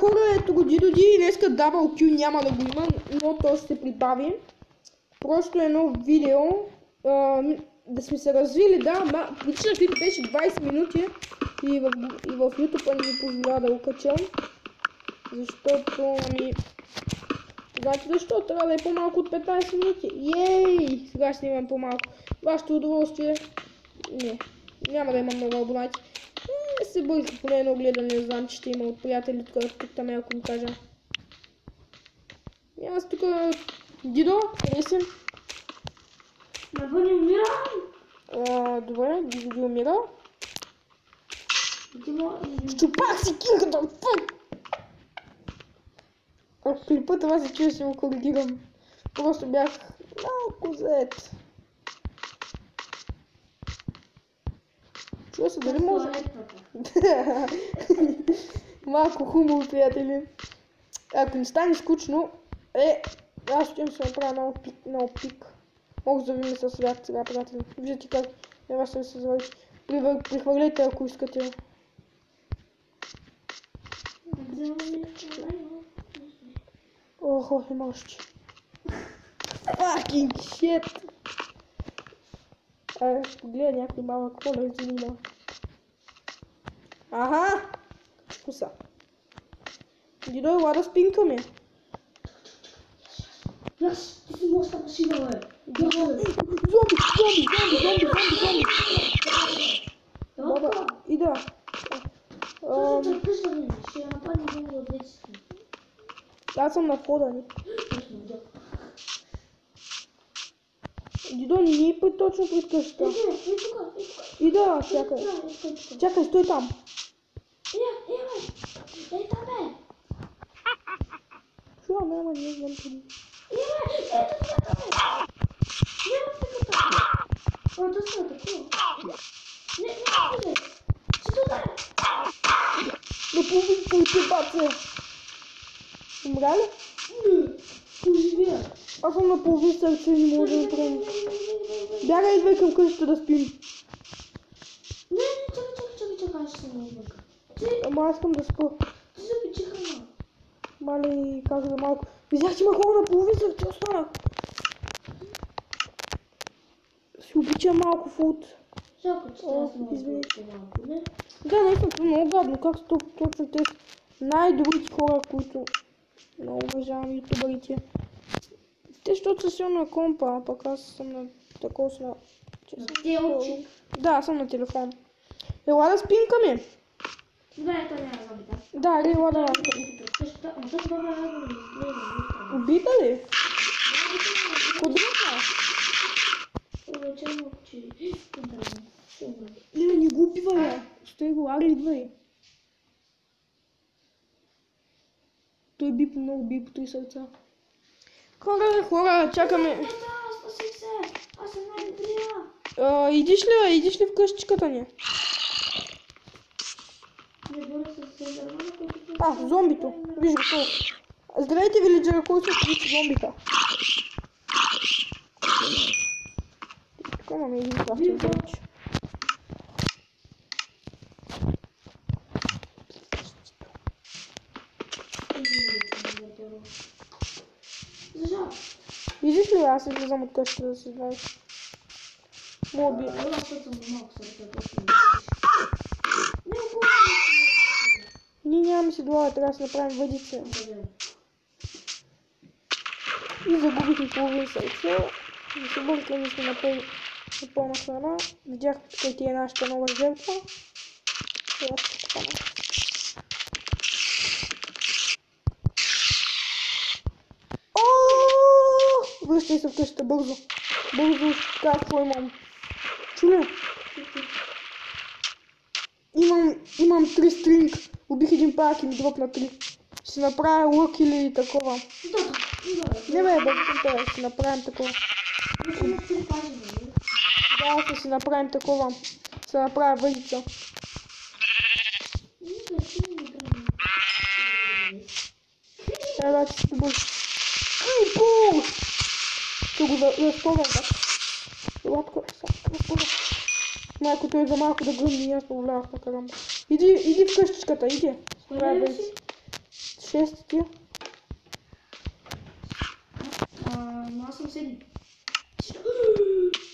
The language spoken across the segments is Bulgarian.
хора, ето го Дидо Ди, днеска дабъл кю няма да го има, но то ще се прибави. Просто едно видео, да сме се развили, да, причина клип беше 20 минути и в YouTube не ми позволява да го качам, защото знаете защо? Трябва да е по-малко от 15 минути. Ей! Сега ще имам по-малко. Вашето удоволствие. Не, няма да имам много абонати. Се бързо поне едно гледане, не знам, че ще има от приятели, тук там ако ми кажа. И аз тук... Дидо, къде си? Навън умирам! Добре, Дидо Ди умира. Щупах си кинката, фък! Ако клипа това се чуя, ще му коригирам. Просто бях малко зает. Чува се, дали може? Малко хубаво, приятели. Ако не стане скучно, аз ще им се направя много пик. Мога да завиме със свят сега, приятели. Виждате как няма се завърши. Прихвърляйте, ако искате. Охо, има още. Fucking shit! Погледа някой малък, моля, извиня. Аха! Вкуса. Дидо, ела да спинкаме. Аз, ти си моста машина, бе. Зомби! Баба, ида. Ще нападне много от деците. Аз съм на входа, не. Дидо, не ни точно пред къщата. Ида, чакай. Чакай, стой там. Ей, там бе. Шо, няма, не знам къде. Ето така бе. Няма така. О, да се атакува. Не, ще ударя. Напълни твоите баце. Умря ли? Не, поживя. Аз съм на половин сърце и не мога да направим. Бягай, идвай към къщата да спим. Не, чакай, ще се наивника. Ама аз искам да спа. Ти запечи храна. Мале, как за малко. Видях, че има хора на половин сърце, останах. Си обича малко фуд. Жалко, че трябва да се малко, не? Да, наистина, това е много гадно. Как са точно те най-добрите хора, които много уважавам ютубърите. Те, защото са силно на компа, а пък аз съм на такова на... Телчик. Да, аз съм на телефон. Ела да спинкаме. Добре, то няма зомбита. Да, ела да нас. Ама също това няма да Убита ли? Подръпна. Увечерно, че... Не го убивай, стой го, аре идвай. Той би много би по 3 сърца. Хора, чакаме. Спаси се! Аз съм най-добрия! Идиш ли в къщичката ни? Не боря с Сендърмана, който... Зомбито. Виж го това. Здравейте, вилиджера, кой са зомбита? Тук имаме един крафтинг бенч. Видиш ли, аз излизам от къщата да си знаеш. Моби. Ние нямаме си долара, трябва да си направим въдица. И загубихме половин сърце. Не се бъркаме, сме на пълна храна. Видях тук ти е нашата нова жертва. Сега ще стана. Връщай се в къщата, бързо. Бързо, какво имам? Чули? Имам 3 стринг. Убих един пак и ми дропна 3. Ще си направя лък или такова. Не бе, бързо, ще си направим такова. Да, ще си направим такова. Ще направя въдица. Че си бързо. Крипо! Ще го разпълвам така. Лапка, разпълвам. Майкото е за малко да гръмни и аз повлявах на карамба. Иди в къщичката, иди. 6 ти. Но аз съм седми.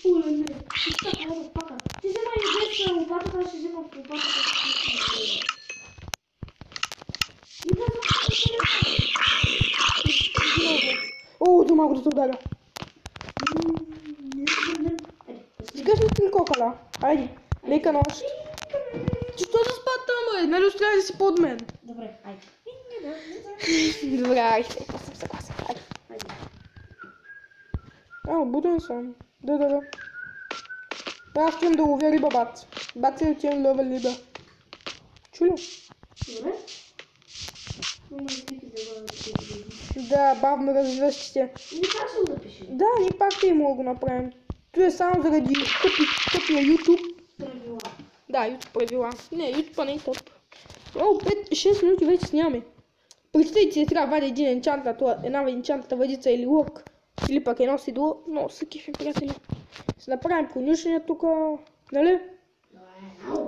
Оле, не. Така, пака. Ти взема и без лопатата, аз ще взема лопатата. И да О, да малко да се ударя. Стигаш ли ти кокала? Айде, лека нощ. Защо да спа там, бе? Нали остляй да си под мен? добре, айде. Добре, айде, аз съм съгласен. Айде. Буден съм. Да. Аз искам да ловя риба, бат. Бат се отивам да ловя риба. Чули? Добре. Има изпити да бъдат тези. Да, бавно развръщите. Не как се го запиши? Да, ние пак ще мога да го направим. Това е само заради тъпия YouTube. Правила. Да, YouTube правила. Не, YouTube не е тъп. О, 5-6 минути вече снимаме. Представете си, трябва да вадя един енчант, една енчантата въдица или лук. Или пък едно седло. Но са кефи, приятели. Ще направим конюшения тук. Нали?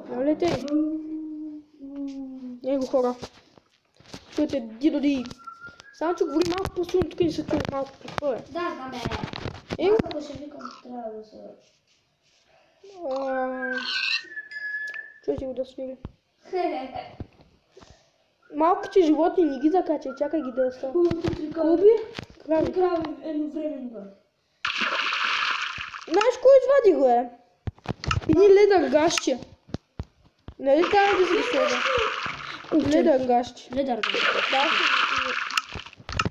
Нали те? Него хора. Чуете, дидо ди. Само че говори малко по-силно, тук не се чуе малко какво е. Да, знаме. Аз ако ще викам, трябва да се... Чуйте го да свири. Малките животни не ги закачай, чакай ги да са. Куби? Крави. Крави едновременно. Знаеш кой извади го е? Едни ледър гащи. Нали трябва да си ги сложа? Ледър гащи. Ледър гащи. Да.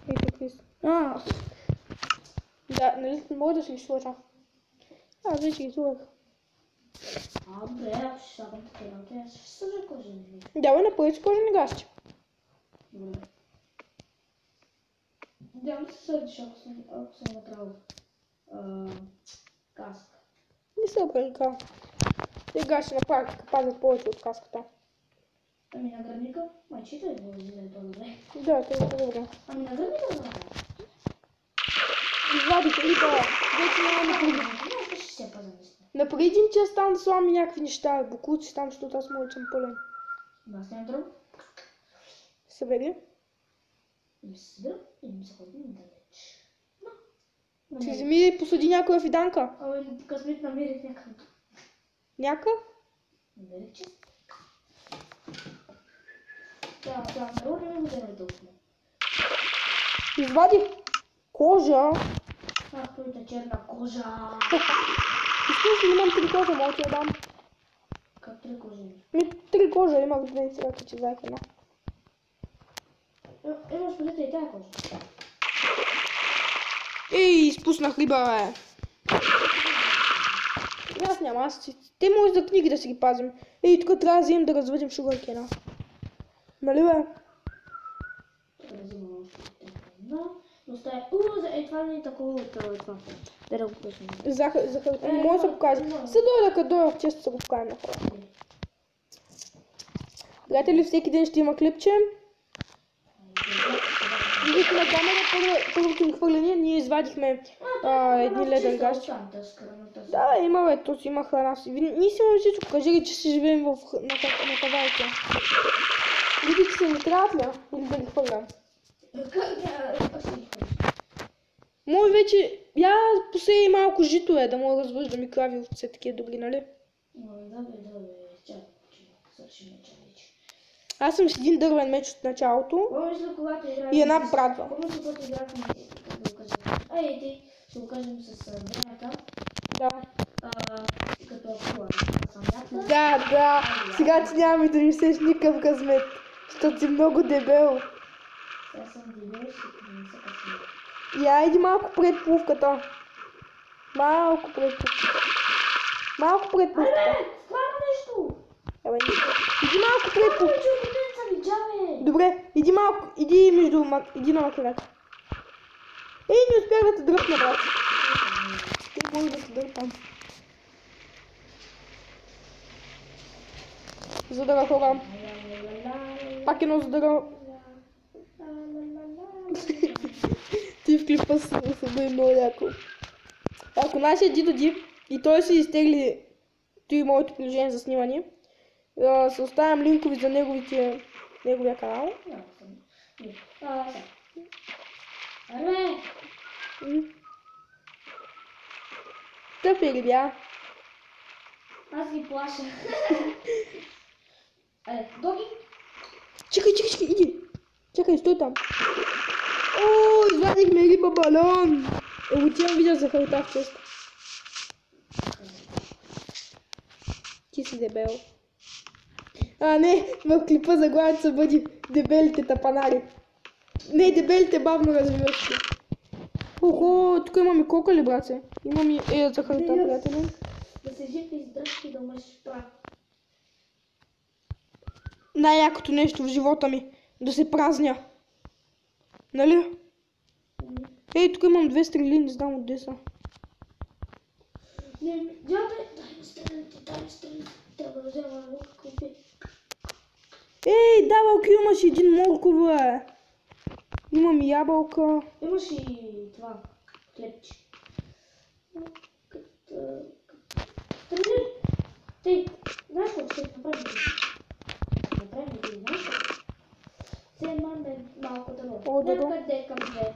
Ей, какви са. Да, нали не мога да си ги сложа. Аз вече ги сложах. Добре, ако ще слагам такива, аз ще сложа кожени. Давай направи си кожени гащи. Добре. Надявам се сърдиш, ако съм направил каска. Не се обрънка. Те гащи на практика пазят повече от каската. Ами на градника? Майчета ли да вземе това добре? Да, това е добре. Ами на градника да направя. Извадих риба. Вече няма напреди. Не, ще се паза наистина. Напредим, че аз там да слагам някакви неща. Бокуци там, защото аз мога да съм пълен. Аз нямам друг. Събери. Не се събира и не се ходи далеч. Ти вземи и посади някоя фиданка. Ами късмет намерих някакъв. Някакъв? Намерих че. Да, народи не го вземе толкова. Извадих кожа. Твоята черна кожа. Искаш ли имам 3 кожа, мога ти я дам. Как 3 кожи? 3 кожа имах 2 сега, че взех една. Имаш предвид и тая кожа. Ей, изпуснах риба, бе. Аз няма, аз си... Те може за книги да си ги пазим. Ей, тук трябва да вземем да развъдим шугаркена. Нали, бе? Тук да взимам още една. Но стая... за това не е такова от това. Да го покажем. Захар, не може да се покаже. Се дойда, като дойдох, често се го покажем на хора. Приятели, всеки ден ще има клипче. Видите на камера, първото ни хвърляне, ние извадихме едни ледър гащи. Да, има бе, то си има храна си. Ние си имаме всичко, кажи ли, че си живеем на хавайка. Видите се, не трябват ли? Или да ги хвърлям? Може вече, я посея малко жито да мога да развъждам и крави овце, такива добри, нали? Да, чакай, свършим вече. Аз съм с един дървен меч от началото и една брадва. Помниш ли когато играхме, как да го кажем? Ти ще го кажем с времето. Да. Като акула. Да. Сега ти нямаме да ми сеш никакъв късмет, защото си много дебел. Сега съм дебел, ще не се късмет. Я иди малко пред плувката. Малко пред плувката. Хвана нещо! Иди малко пред плувката. Добре, иди малко, иди на макарата. Ей, не успях да те дръпна, брат. Ти може да те дърпам. Задъра хора. Пак едно задъра. Ти в клипа се бъде много яко. Ако нашия дидо Ди и той си изтегли той моето приложение за снимане, се оставям линкови за неговия канал. Аре! Тъпи ли бя? Аз ги плаша. Доги? Чакай, иди. Чакай, стой там. О, извадихме риба балон. Отивам видео за халта в чест. Ти си дебел. Не, в клипа заглавието се бъде дебелите тапанари. Не, дебелите бавно развиващи. Ого, тук имаме кокали, братце. Имам и за халта, приятели. Да се жив и здрав и да мъж прав. Най-якото нещо в живота ми. Да се празня. Нали? Ей, тук имам 2 стрели, не знам отде са. Не, дай ми стрелите. Трябва да взема лука кофе. Ей, Давалко, имаш един морков, бе. Имам ябълка. Имаш и това, хлебче. Тръгни! Тъй, знаеш какво ще направим? Направим ли, знаеш какво? Вземаме малко дърво. Някъде към две.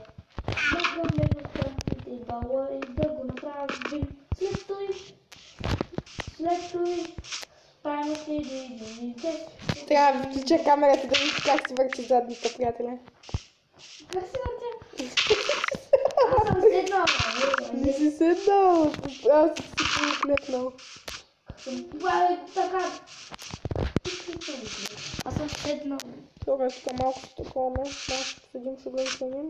Слагаме в кръвните бала и да го направим. След той правим следите. Трябва да включа камерата да видиш как си върти задника, приятеля. Как се въртя? Аз съм седнала. Не си седнал, аз си клепнал. Така. Аз съм седнал. Добре, тук малко ще такова, малко ще посадим с ограничение.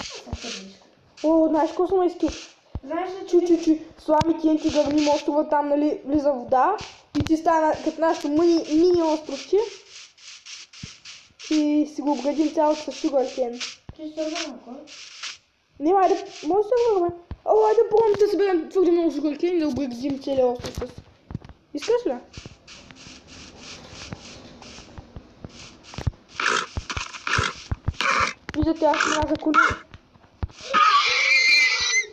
Аз съм седничко. О, знаеш какво съм искал? Знаеш ли, Чу. Слами TNT гърни мостова, там, нали, влиза вода. И ти стана като нашото мини островче. И си го обградим цялото с Sugarcane. че сървър на кой? Не, айде, може да се върваме. О, айде пробвам да съберем твърде много Sugarcane и да обградим целия остров с... Искаш ли? Виждате, аз съм за коли.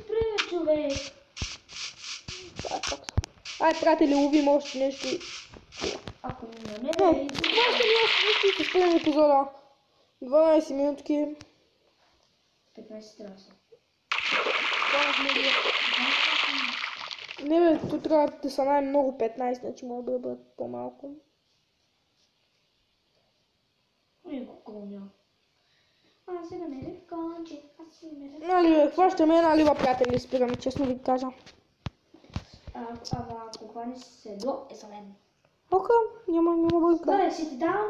Привет, човек! Ай, приятели, ловим още нещо. Ако не Не, това ще ни още ще спрем епизода. 12 минутки. 15 трябва са. Не бе, тук трябва да са най-много 15, значи могат да бъдат по-малко. Не го коня. Аз се намерих конче. Аз се намерих. Нали бе, хващаме една лива, приятели, спираме, честно ви кажа. Ама ако хванеш седло, е за мен. Ока, няма бърка. Добре, ще ти дам.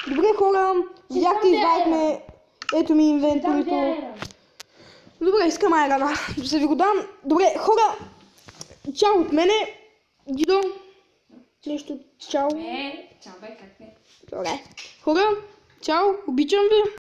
Добре, хора, видяхте, извадихме. Ето ми Дам инвентарито. вяра. Добре, искам айрана. Ще ви го дам. Добре, хора, чао от мене. Дидо, нещо, чао. Чао бе, как не? Добре. Хора, чао, обичам ви.